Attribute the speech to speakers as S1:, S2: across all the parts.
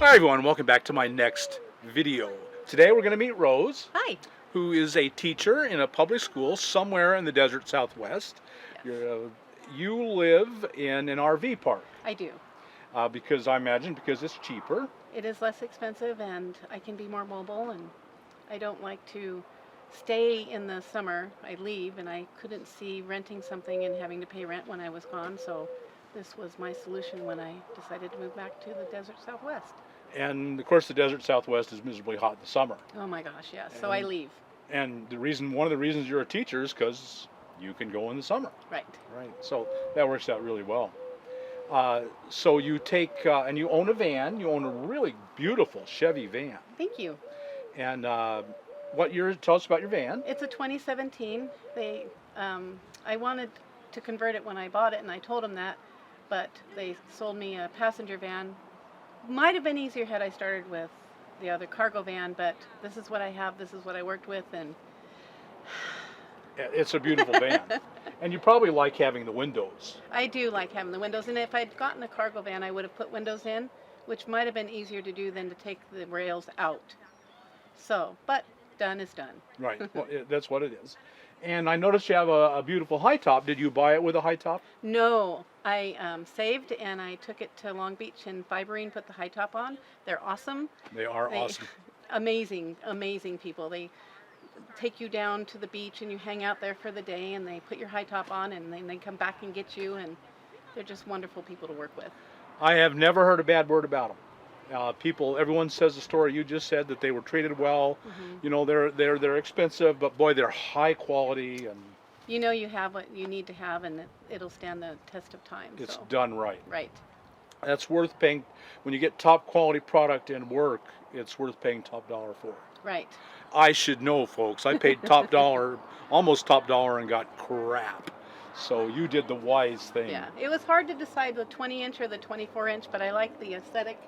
S1: Hi everyone, welcome back to my next video. Today we're going to meet Rose,
S2: Hi.
S1: who is a teacher in a public school somewhere in the desert Southwest.
S2: Yes,
S1: You live in an RV park
S2: I do.
S1: because I imagine because it's cheaper.
S2: It is less expensive and I can be more mobile, and I don't like to stay in the summer. I leave and I couldn't see renting something and having to pay rent when I was gone, so this was my solution when I decided to move back to the desert Southwest.
S1: And of course the desert Southwest is miserably hot in the summer.
S2: Oh my gosh, yes. So I
S1: And,
S2: leave.
S1: and one of the reasons you're a teacher is because you can go in the summer.
S2: Right.
S1: Right. So that works out really well. So you take and you own a van. You own a really beautiful Chevy van.
S2: Thank you.
S1: And what year? Tell us about your van.
S2: It's a 2017. I wanted to convert it when I bought it, and I told them that, but they sold me a passenger van. Might have been easier had I started with the other cargo van, but this is what I have. This is what I worked with, and
S1: It's a beautiful van, and you probably like having the windows.
S2: I do like having the windows. And if I'd gotten a cargo van, I would have put windows in, which might have been easier to do than to take the rails out. So, but done is done.
S1: Right. Well, that's what it is. And I noticed you have a beautiful high top. Did you buy it with a high top?
S2: No, I saved and I took it to Long Beach and Fiberine, put the high top on. They're awesome.
S1: They are
S2: They,
S1: awesome.
S2: amazing, amazing people. They take you down to the beach and you hang out there for the day, and they put your high top on and then they come back and get you, and they're just wonderful people to work with.
S1: I have never heard a bad word about them. Everyone says the story you just said that they were treated well.
S2: Hmm.
S1: You know, they're expensive, but boy, they're high quality and
S2: You know you have what you need to have, and it'll stand the test of time.
S1: it's
S2: So,
S1: done right.
S2: right.
S1: That's worth paying. When you get top quality product and work, it's worth paying top dollar for.
S2: Right.
S1: I should know, folks. I paid top dollar, almost top dollar, and got crap. So you did the wise thing.
S2: Yeah. It was hard to decide the 20-inch or the 24-inch, but I like the aesthetic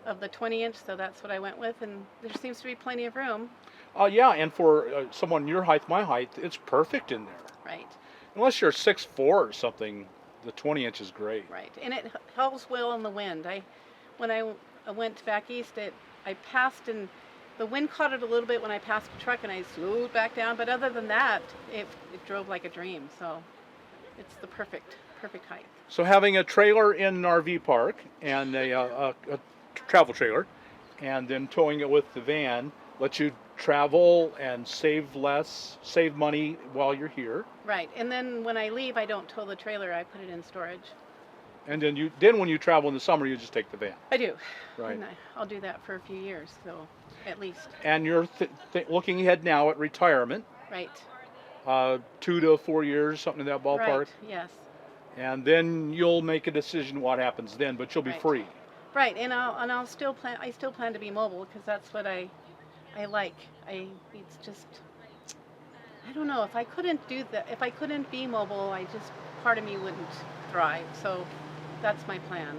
S2: of the 20-inch, so that's what I went with, and there seems to be plenty of room.
S1: Yeah, and for someone your height, my height, it's perfect in there.
S2: Right.
S1: Unless you're 6'4" or something, the 20-inch is great.
S2: Right. And it holds well in the wind. When I went back east, I passed, and the wind caught it a little bit when I passed the truck, and I slowed back down. But other than that, it drove like a dream. So it's the perfect height.
S1: So having a trailer in an RV park and a travel trailer, and then towing it with the van lets you travel and save money while you're here.
S2: Right. And then when I leave, I don't tow the trailer. I put it in storage.
S1: And then when you travel in the summer, you just take the van.
S2: I do.
S1: Right.
S2: And I'll do that for a few years, so at least.
S1: And you're looking ahead now at retirement,
S2: Right.
S1: 2 to 4 years, something in that ballpark.
S2: Right. Yes.
S1: And then you'll make a decision what happens then, but you'll be
S2: Right.
S1: free.
S2: Right. And I'll still plan. I still plan to be mobile because that's what I like. It's just, I don't know, if I couldn't do that, if I couldn't be mobile, part of me wouldn't thrive. So that's my plan.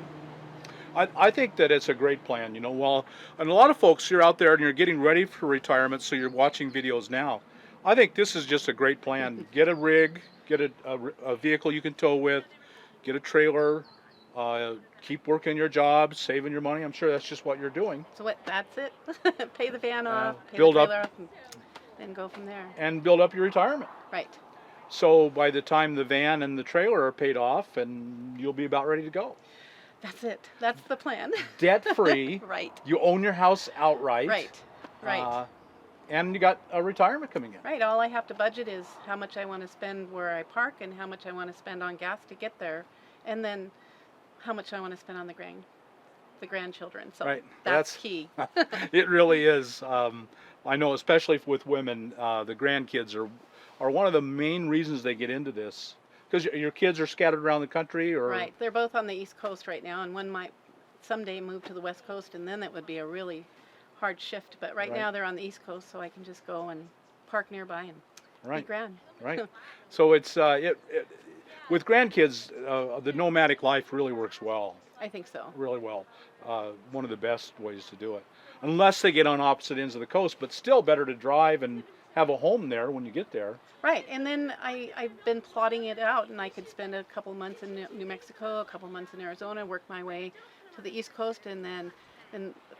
S1: I think that it's a great plan, well, and a lot of folks, you're out there and you're getting ready for retirement, so you're watching videos now. I think this is just a great plan. Get a rig, get a vehicle you can tow with, get a trailer, keep working your job, saving your money. I'm sure that's just what you're doing.
S2: So that's it. Pay the van off, pay
S1: build
S2: the
S1: up-
S2: trailer off, and then go from there.
S1: And build up your retirement.
S2: Right.
S1: So by the time the van and the trailer are paid off, and you'll be about ready to go.
S2: That's it. That's the plan.
S1: Debt free.
S2: Right.
S1: You own your house outright.
S2: Right. Right.
S1: And you got a retirement coming in.
S2: Right. All I have to budget is how much I want to spend where I park and how much I want to spend on gas to get there, and then how much I want to spend on the grandchildren. So
S1: Right.
S2: that's key.
S1: It really is. I know, especially with women, the grandkids are one of the main reasons they get into this. Because your kids are scattered around the country, or
S2: Right. They're both on the East Coast right now, and one might someday move to the West Coast, and then that would be a really hard shift. But right now they're on the East Coast, so I can just go and park nearby and be
S1: right,
S2: grand.
S1: right. So it's with grandkids, the nomadic life really works well,
S2: I think so.
S1: really well. One of the best ways to do it, unless they get on opposite ends of the coast. But still, better to drive and have a home there when you get there.
S2: Right, and then I've been plotting it out, and I could spend a couple months in New Mexico, a couple months in Arizona, work my way to the East Coast, and then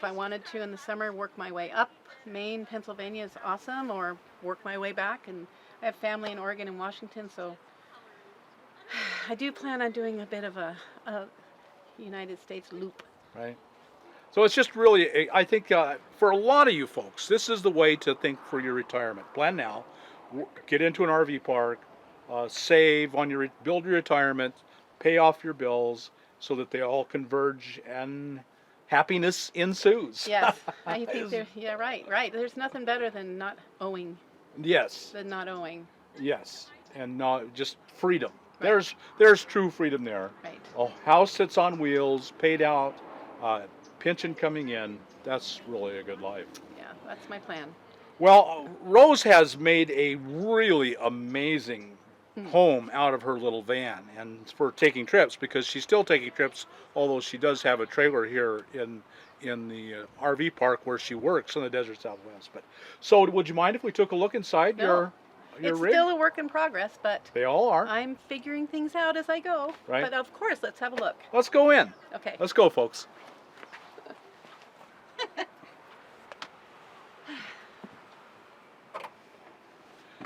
S2: if I wanted to in the summer, work my way up. Maine, Pennsylvania is awesome, or work my way back. And I have family in Oregon and Washington, so I do plan on doing a bit of a United States loop.
S1: Right. So it's just really, I think for a lot of you folks, this is the way to think for your retirement. Plan now, get into an RV park, save on your, build your retirement, pay off your bills so that they all converge and happiness ensues.
S2: Yes, I think yeah, right. There's nothing better than not owing.
S1: Yes.
S2: Than not owing.
S1: Yes. And not just freedom.
S2: Right.
S1: There's true freedom there.
S2: Right.
S1: A house sits on wheels, paid out, pension coming in. That's really a good life.
S2: Yeah, that's my plan.
S1: Well, Rose has made a really amazing home out of her little van, and for taking trips, because she's still taking trips, although she does have a trailer here in the RV park where she works in the desert Southwest. But so, would you mind if we took a look inside your
S2: It's
S1: rig?
S2: still a work in progress, but
S1: They all are.
S2: I'm figuring things out as I go.
S1: Right.
S2: But of course, let's have a look.
S1: Let's go in.
S2: Okay.
S1: Let's go, folks.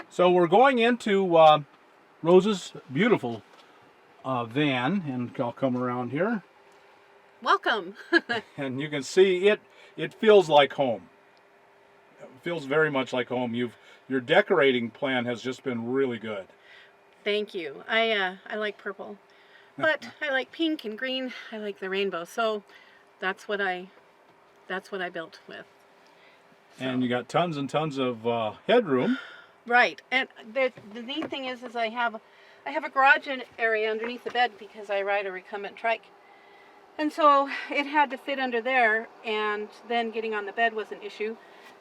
S1: So we're going into Rose's beautiful van, and I'll come around here,
S2: Welcome.
S1: and you can see it feels like home. It feels very much like home. Your decorating plan has just been really good.
S2: Thank you. I like purple, but I like pink and green. I like the rainbow, so that's what I built with. So.
S1: And you got tons and tons of headroom.
S2: Right, and the neat thing is I have a garage area underneath the bed because I ride a recumbent trike, and so it had to fit under there, and then getting on the bed was an issue.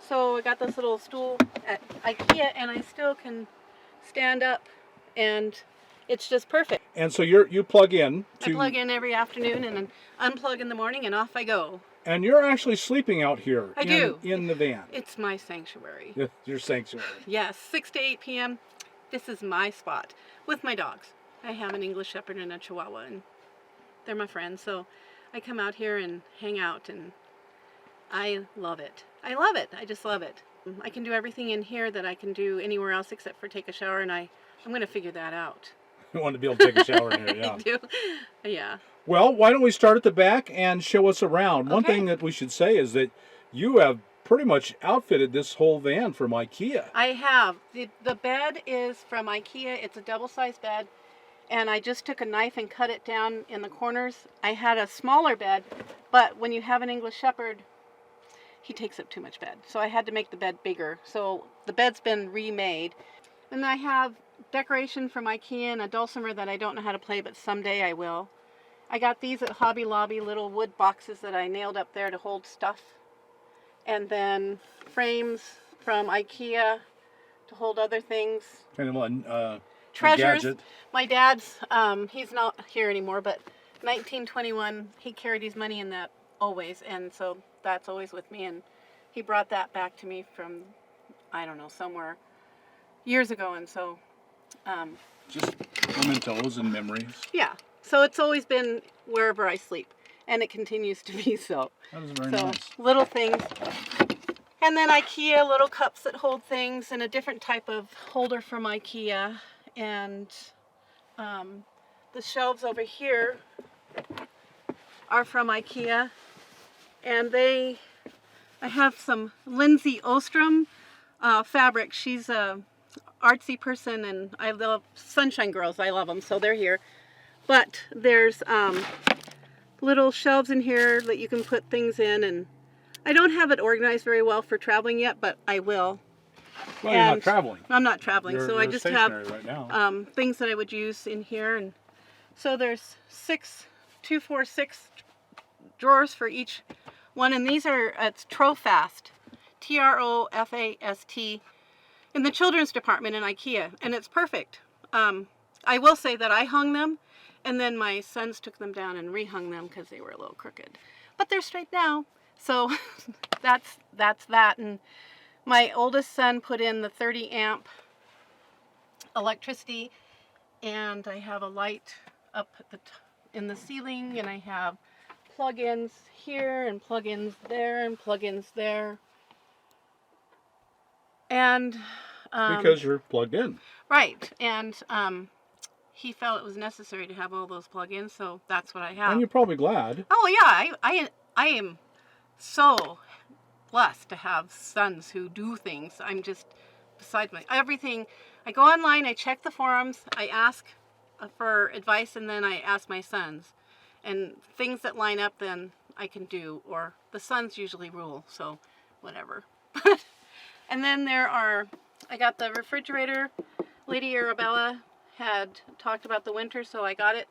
S2: So I got this little stool at IKEA, and I still can stand up, and it's just perfect.
S1: And so you plug in.
S2: I plug in every afternoon and then unplug in the morning, and off I go.
S1: And you're actually sleeping out here.
S2: I do.
S1: In the van.
S2: It's my sanctuary.
S1: Your sanctuary.
S2: Yes, 6 to 8 p.m. This is my spot with my dogs. I have an English Shepherd and a Chihuahua, and they're my friends. So I come out here and hang out, and I love it. I love it. I just love it. I can do everything in here that I can do anywhere else except for take a shower, and I'm going to figure that out.
S1: You want to be able to take a shower in here, yeah.
S2: I do. Yeah.
S1: Well, why don't we start at the back and show us around? One
S2: Okay.
S1: thing that we should say is that you have pretty much outfitted this whole van from IKEA.
S2: I have. The bed is from IKEA. It's a double-sized bed, and I just took a knife and cut it down in the corners. I had a smaller bed, but when you have an English Shepherd, he takes up too much bed. So I had to make the bed bigger. So the bed's been remade. And I have decoration from IKEA and a dulcimer that I don't know how to play, but someday I will. I got these at Hobby Lobby, little wood boxes that I nailed up there to hold stuff. And then frames from IKEA to hold other things.
S1: Kind of a
S2: Treasures.
S1: gadget.
S2: My dad's, he's not here anymore, but 1921, he carried his money in that always, and so that's always with me. And he brought that back to me from, I don't know, somewhere years ago, and so...
S1: Just mementos and memories.
S2: Yeah, so it's always been wherever I sleep, and it continues to be so.
S1: That is very
S2: So,
S1: nice.
S2: little things. And then IKEA little cups that hold things, and a different type of holder from IKEA. And the shelves over here are from IKEA. And I have some Lindsay Ostrom fabric. She's a artsy person, and I love Sunshine Girls. I love them, so they're here. But there's little shelves in here that you can put things in, and I don't have it organized very well for traveling yet, but I will.
S1: Well, you're not traveling.
S2: I'm not traveling,
S1: You're
S2: so I just have
S1: right now.
S2: things that I would use in here, and so there's 6 drawers for each one, and these are it's Trofast, Trofast, in the children's department in IKEA, and it's perfect. I will say that I hung them, and then my sons took them down and rehung them because they were a little crooked, but they're straight now. So that's that. And my oldest son put in the 30 amp electricity, and I have a light up at in the ceiling, and I have plug-ins here and plug-ins there and plug-ins there. And
S1: Because you're plugged in.
S2: right, and he felt it was necessary to have all those plug-ins, so that's what I have.
S1: And you're probably glad.
S2: Oh yeah, I am so blessed to have sons who do things. I'm just beside my everything. I go online, I check the forums, I ask for advice, and then I ask my sons. And things that line up, then I can do, or the sons usually rule, so whatever. And then I got the refrigerator. Lady Arabella had talked about the Whynter, so I got it.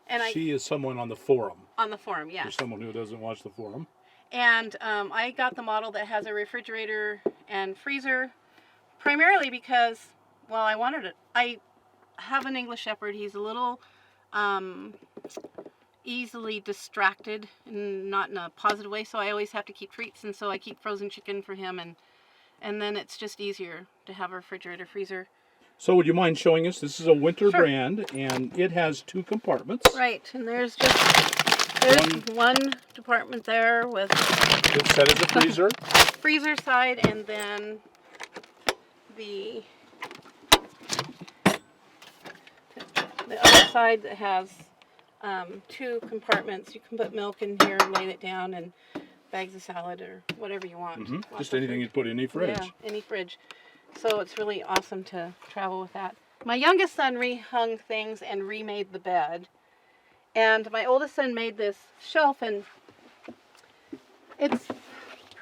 S2: And
S1: She is someone on the forum.
S2: on the forum, yes.
S1: For someone who doesn't watch the forum.
S2: And I got the model that has a refrigerator and freezer, primarily because, well, I wanted it. I have an English Shepherd. He's a little easily distracted, and not in a positive way, so I always have to keep treats, and so I keep frozen chicken for him, and then it's just easier to have a refrigerator freezer.
S1: So would you mind showing us? This is a Whynter
S2: Sure.
S1: brand, and it has 2 compartments.
S2: Right, and there's one department there with
S1: It's set as a freezer.
S2: freezer side, and then the other side that has 2 compartments. You can put milk in here, lay it down, and bags of salad or whatever you want. Lots
S1: Just
S2: of
S1: anything
S2: food.
S1: you'd put in any fridge.
S2: Yeah, any fridge. So it's really awesome to travel with that. My youngest son rehung things and remade the bed. And my oldest son made this shelf, and it's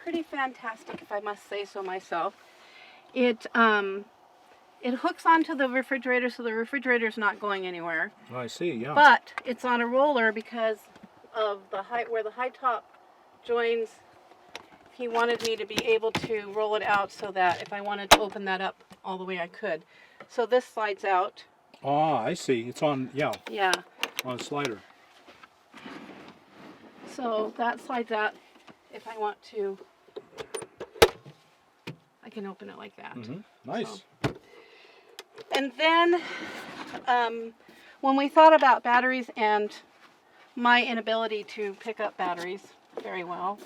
S2: pretty fantastic, if I must say so myself. It hooks onto the refrigerator, so the refrigerator's not going anywhere.
S1: Oh, I see, yeah.
S2: But it's on a roller because of the height where the high top joins. He wanted me to be able to roll it out so that if I wanted to open that up all the way, I could. So this slides out.
S1: Ah, I see. It's on,
S2: Yeah.
S1: on a slider.
S2: So that slides out. If I want to, I can open it like that.
S1: Nice.
S2: So. And then when we thought about batteries and my inability to pick up batteries very well,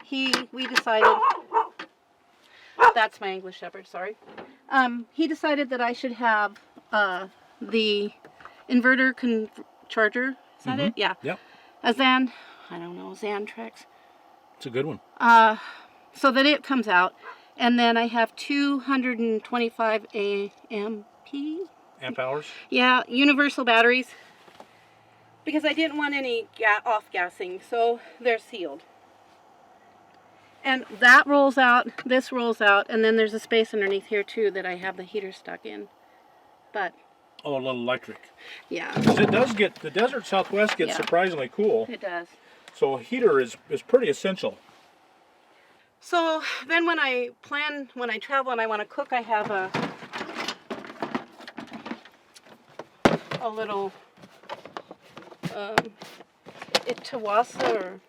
S2: we decided, that's my English Shepherd, sorry. He decided that I should have the inverter charger. Is that it? Yeah.
S1: Yep.
S2: A Xantrex.
S1: It's a good one.
S2: So that it comes out. And then I have 225 amp
S1: hours?
S2: Yeah, universal batteries. Because I didn't want any off-gassing, so they're sealed. And that rolls out, this rolls out, and then there's a space underneath here too that I have the heater stuck in. But
S1: oh, a little electric.
S2: Yeah.
S1: It does get, the desert Southwest gets surprisingly cool.
S2: It does.
S1: So a heater is pretty essential.
S2: So then when I travel and I want to cook, I have a little Itawasa or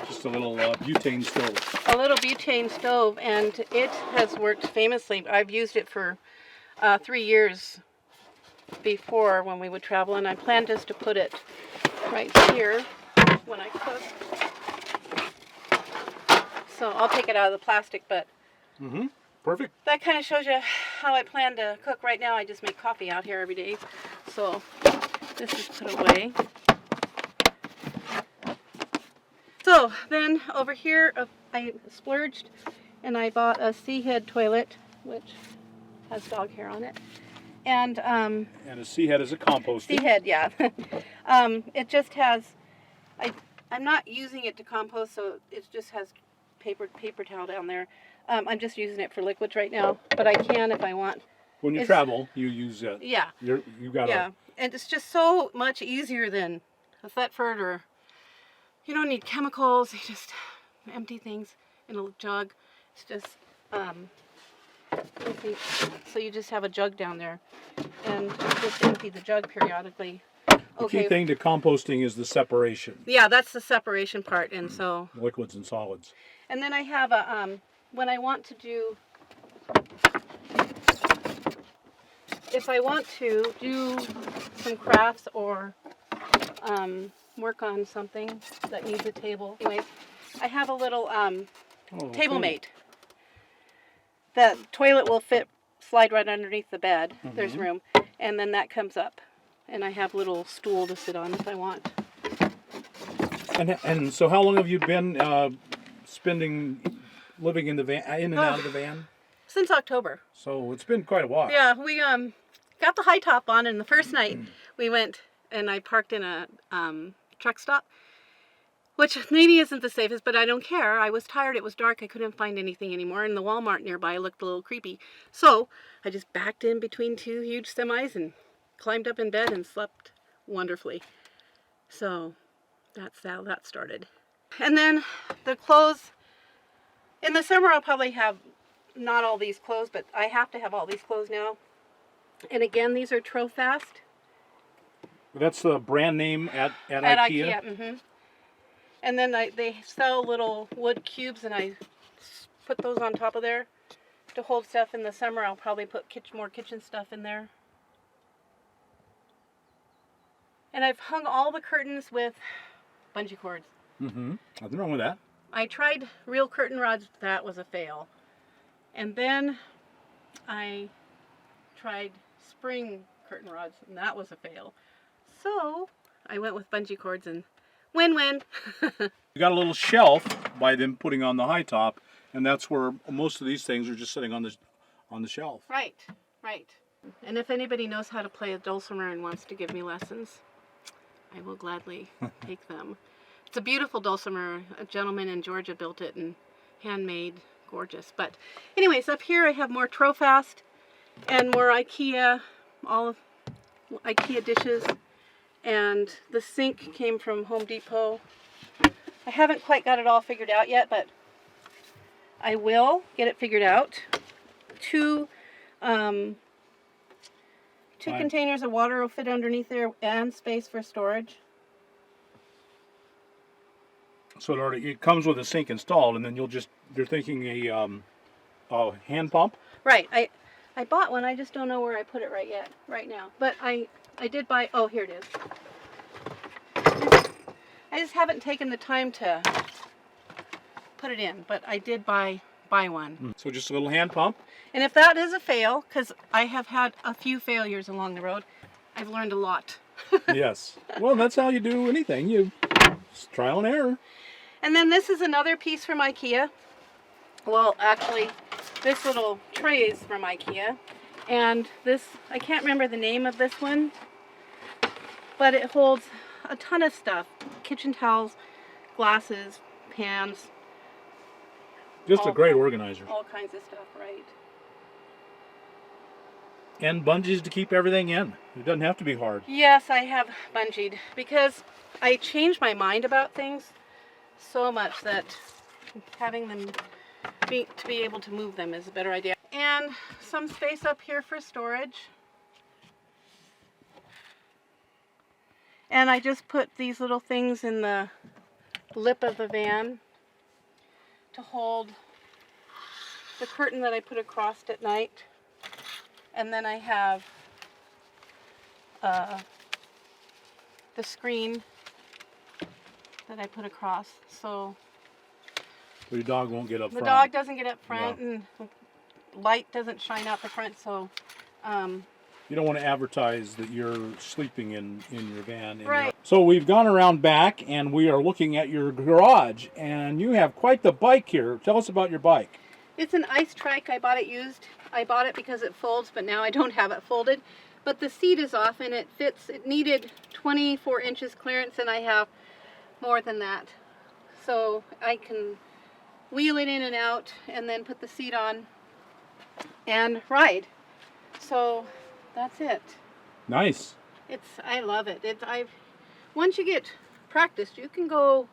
S1: Just a little butane stove.
S2: A little butane stove, and it has worked famously. I've used it for 3 years before when we would travel, and I plan just to put it right here when I cook. So I'll take it out of the plastic, but
S1: Perfect.
S2: that kind of shows you how I plan to cook. Right now I just make coffee out here every day. So this is put away. So then over here I splurged and I bought a sea head toilet, which has dog hair on it. And
S1: a sea head is a composting.
S2: Sea head, yeah. It just has, I'm not using it to compost, so it just has paper towel down there. I'm just using it for liquids right now, but I can if I want.
S1: When you travel, you use it.
S2: Yeah.
S1: You got
S2: Yeah, and it's just so much easier than a Thetford, or you don't need chemicals. You just empty things in a jug. It's just so you just have a jug down there and just empty the jug periodically.
S1: The key thing to composting is the separation.
S2: Yeah, that's the separation part, and so
S1: liquids and solids.
S2: And then I have a when I want to do if I want to do some crafts or work on something that needs a table. Anyways, I have a little table mate. The toilet will slide right underneath the bed. There's room. And then that comes up. And I have a little stool to sit on if I want.
S1: And so how long have you been living in the van, in and out of the van?
S2: Since October.
S1: So it's been quite a while.
S2: Yeah, we got the high top on, and the first night we went and I parked in a truck stop, which maybe isn't the safest, but I don't care. I was tired. It was dark. I couldn't find anything anymore, and the Walmart nearby looked a little creepy. So I just backed in between two huge semis and climbed up in bed and slept wonderfully. So that's how that started. And then the clothes, in the summer I'll probably have not all these clothes, but I have to have all these clothes now. And again, these are Trofast.
S1: That's the brand name at IKEA?
S2: Mm-hmm. And then they sell little wood cubes, and I put those on top of there to hold stuff. In the summer, I'll probably put more kitchen stuff in there. And I've hung all the curtains with bungee cords.
S1: Mm-hmm. Nothing wrong with that.
S2: I tried real curtain rods. That was a fail. And then I tried spring curtain rods, and that was a fail. So I went with bungee cords, and win-win.
S1: You got a little shelf by them putting on the high top, and that's where most of these things are just sitting on the shelf.
S2: Right, right. And if anybody knows how to play a dulcimer and wants to give me lessons, I will gladly take them. It's a beautiful dulcimer. A gentleman in Georgia built it and handmade, gorgeous. But anyways, up here I have more Trofast and more IKEA, all of IKEA dishes. And the sink came from Home Depot. I haven't quite got it all figured out yet, but I will get it figured out. Two containers of water will fit underneath there, and space for storage.
S1: So it comes with a sink installed, and then you're thinking a hand pump?
S2: Right. I bought one. I just don't know where I put it right now. But I did buy. Oh, here it is. I just haven't taken the time to put it in, but I did buy one.
S1: So just a little hand pump?
S2: And if that is a fail, because I have had a few failures along the road, I've learned a lot.
S1: Yes. Well, that's how you do anything. It's trial and error.
S2: And then this is another piece from IKEA. Well, actually, this little tray is from IKEA. And this, I can't remember the name of this one, but it holds a ton of stuff. Kitchen towels, glasses, pans.
S1: Just a great organizer.
S2: All kinds of stuff, right?
S1: And bungees to keep everything in. It doesn't have to be hard.
S2: Yes, I have bungeed because I changed my mind about things so much that having them to be able to move them is a better idea. And some space up here for storage. And I just put these little things in the lip of the van to hold the curtain that I put across at night. And then I have the screen that I put across. So
S1: your dog won't get up front.
S2: The dog doesn't get up front, and light doesn't shine out the front. So
S1: you don't want to advertise that you're sleeping in your van.
S2: Right.
S1: So we've gone around back, and we are looking at your garage, and you have quite the bike here. Tell us about your bike.
S2: It's an ice trike. I bought it used. I bought it because it folds, but now I don't have it folded. But the seat is off, and it fits. It needed 24 inches clearance, and I have more than that. So I can wheel it in and out, and then put the seat on and ride. So that's it.
S1: Nice.
S2: I love it. Once you get practiced, you can go.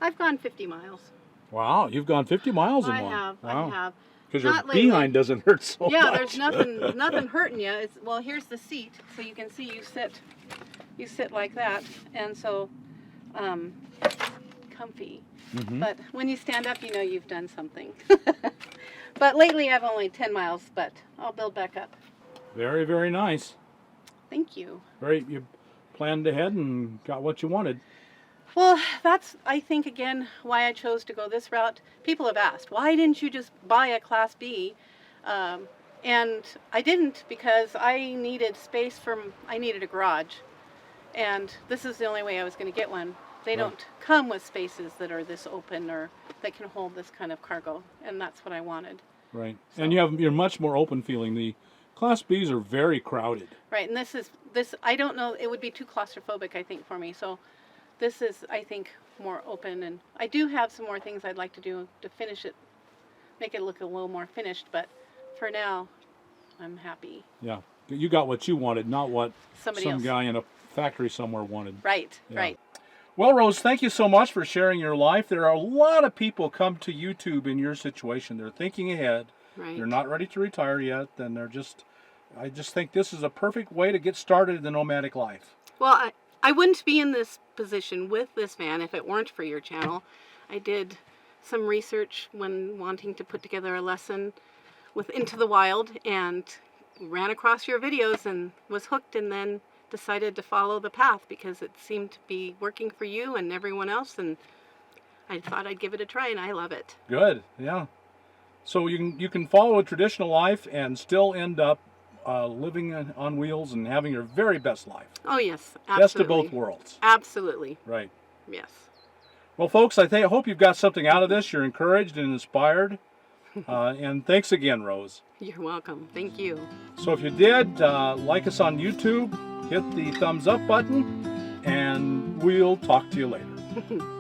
S2: I've gone 50 miles.
S1: Wow, you've gone 50 miles in one.
S2: I have.
S1: Because your behind doesn't hurt so much.
S2: Yeah, there's nothing hurting you. Well, here's the seat, so you can see you sit like that, and so comfy. Mm-hmm. But when you stand up, you know you've done something. But lately I've only 10 miles, but I'll build back up.
S1: Very, very nice.
S2: Thank you.
S1: You planned ahead and got what you wanted.
S2: Well, that's, I think, again, why I chose to go this route. People have asked, why didn't you just buy a Class B? And I didn't because I needed space I needed a garage. And this is the only way I was going to get one. They
S1: Right.
S2: don't come with spaces that are this open or that can hold this kind of cargo. And that's what I wanted.
S1: Right.
S2: So-
S1: And you're much more open feeling. The Class Bs are very crowded.
S2: Right, and this, I don't know, it would be too claustrophobic, I think, for me. So this is, I think, more open. And I do have some more things I'd like to do to finish it, make it look a little more finished. But for now, I'm happy.
S1: Yeah. You got what you wanted, not what
S2: Somebody
S1: some
S2: else.
S1: guy in a factory somewhere wanted.
S2: Right,
S1: Yeah.
S2: right.
S1: Well, Rose, thank you so much for sharing your life. There are a lot of people come to YouTube in your situation. They're thinking ahead.
S2: Right.
S1: They're not ready to retire yet, and I just think this is a perfect way to get started in the nomadic life.
S2: Well, I wouldn't be in this position with this van if it weren't for your channel. I did some research when wanting to put together a lesson with Into the Wild and ran across your videos and was hooked, and then decided to follow the path because it seemed to be working for you and everyone else, and I thought I'd give it a try, and I love it.
S1: Good, yeah. So you can follow a traditional life and still end up living on wheels and having your very best life.
S2: Oh yes, absolutely.
S1: Best of both worlds.
S2: Absolutely.
S1: Right.
S2: Yes.
S1: Well, folks, I hope you've got something out of this. You're encouraged and inspired. And thanks again, Rose.
S2: You're welcome. Thank you.
S1: So if you did, like us on YouTube, hit the thumbs up button, and we'll talk to you later.